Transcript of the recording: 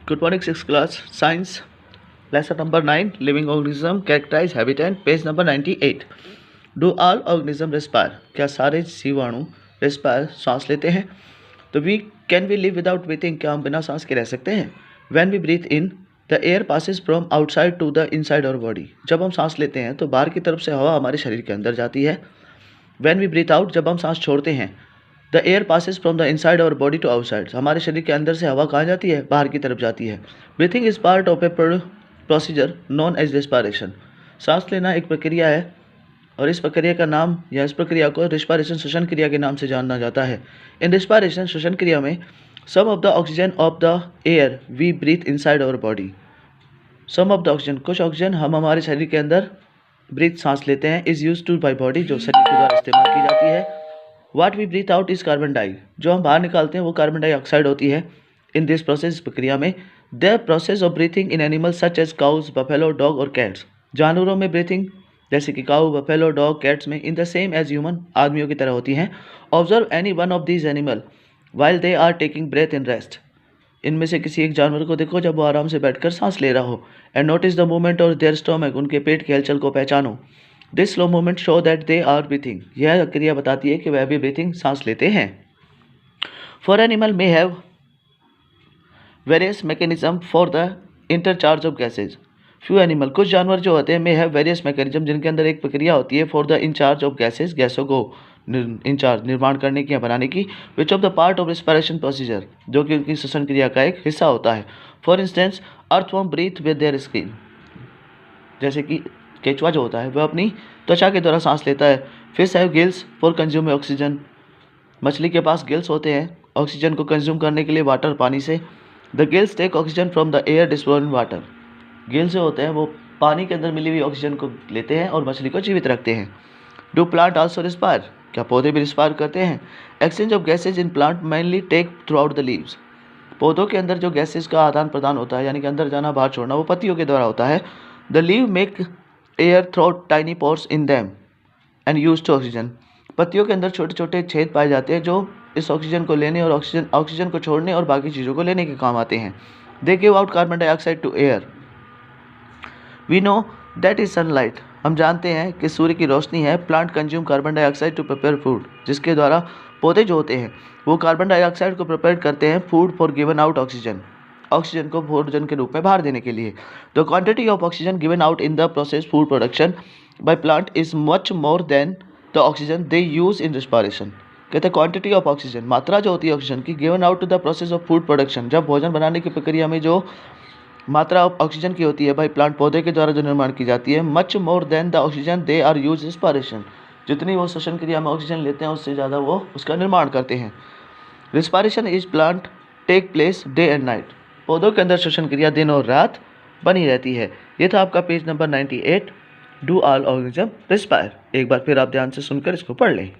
Good morning, 6th class science lesson number 9 living organism characterize habitat page number 98. Do all organism respire? क्या सारे जीवाणु respire सांस लेते हैं? तो can we live without breathing? क्या हम बिना सांस के रह सकते हैं? When we breathe in, the air passes from outside to the inside our body. जब हम सांस लेते हैं तो बाहर की तरफ से हवा हमारे शरीर के अंदर जाती है. When we breathe out, जब हम सांस छोड़ते हैं, the air passes from the inside our body to outside. हमारे शरीर के अंदर से हवा कहाँ जाती है? बाहर की तरफ जाती है. Breathing is part of a procedure known as respiration. सांस लेना एक प्रक्रिया है और इस प्रक्रिया का नाम या इस प्रक्रिया को रेस्पिरेशन श्वसन क्रिया के नाम से जाना जाता है. इन रेस्पिरेशन श्वसन क्रिया में some of the oxygen of the air we breathe inside our body. Some of the oxygen, कुछ ऑक्सीजन हम हमारे शरीर के अंदर ब्रीथ सांस लेते हैं, is use to by body, जो शरीर के द्वारा इस्तेमाल की जाती है. What we breathe out is carbon di. जो हम बाहर निकालते हैं वो कार्बन डाइऑक्साइड होती है. इन दिस प्रोसेस, प्रक्रिया में, the process of breathing in animals such as cows, buffalo, dog और कैट्स. जानवरों में ब्रीथिंग जैसे कि काऊ, बफेलो, डॉग, कैट्स में in the same as human, आदमियों की तरह होती हैं. Observe any one of these animal while they are taking breath in rest. इनमें से किसी एक जानवर को देखो जब वो आराम से बैठकर सांस ले रहा हो. And notice the movement of their stomach. उनके पेट की हलचल को पहचानो. This slow movement show that they are breathing. यह क्रिया बताती है कि वह भी ब्रीथिंग सांस लेते हैं. For animal may have various mechanism for the interchange of gases. Few animal, कुछ जानवर जो होते हैं, मे हैव वेरियस मैकेनिज्म, जिनके अंदर एक प्रक्रिया होती है for the exchange of gases, गैसों को इंचार्ज निर्माण करने की या बनाने की. Which of the part of respiration procedure, जो कि उनकी श्वसन क्रिया का एक हिस्सा होता है. For instance earthworm breathe with their skin. जैसे कि केचुआ जो होता है वह अपनी त्वचा के द्वारा सांस लेता है. Fish have gills for consume oxygen. मछली के पास गिल्स होते हैं ऑक्सीजन को कंज्यूम करने के लिए वाटर, पानी से. The gills take oxygen from the air dispose in water. Gills जो होते हैं वो पानी के अंदर मिली हुई ऑक्सीजन को लेते हैं और मछली को जीवित रखते हैं. Do plant also respire? क्या पौधे भी रिस्पायर करते हैं? Exchange of gases in plant mainly take throughout the leaves. पौधों के अंदर जो गैसेज का आदान प्रदान होता है, यानी कि अंदर जाना बाहर छोड़ना, वो पत्तियों के द्वारा होता है. The leave make air through tiny pores in them and use to oxygen. पत्तियों के अंदर छोटे छोटे छेद पाए जाते हैं जो इस ऑक्सीजन को लेने और ऑक्सीजन को छोड़ने और बाकी चीज़ों को लेने के काम आते हैं. They give out carbon dioxide to air. We know that is sunlight. हम जानते हैं कि सूर्य की रोशनी है. Plant consume carbon dioxide to prepare food. जिसके द्वारा पौधे जो होते हैं वो कार्बन डाइऑक्साइड को प्रिपेयर करते हैं food for given out oxygen, oxygen को भोजन के रूप में बाहर देने के लिए. The quantity of oxygen given out in the process food production by plant is much more than the oxygen they use in respiration. कहते हैं क्वांटिटी ऑफ ऑक्सीजन, मात्रा जो होती है ऑक्सीजन की, given out to the process of food production, जब भोजन बनाने की प्रक्रिया में जो मात्रा ऑक्सीजन की होती है बाई प्लांट, पौधे के द्वारा जो निर्माण की जाती है, much more than the oxygen they are use respiration. जितनी वो श्वसन क्रिया में ऑक्सीजन लेते हैं उससे ज़्यादा वो उसका निर्माण करते हैं. Respiration is plant take place day and night. पौधों के अंदर श्वसन क्रिया दिन और रात बनी रहती है. ये था आपका page number 98. Do all organism respire. एक बार फिर आप ध्यान से सुनकर इसको पढ़ लें.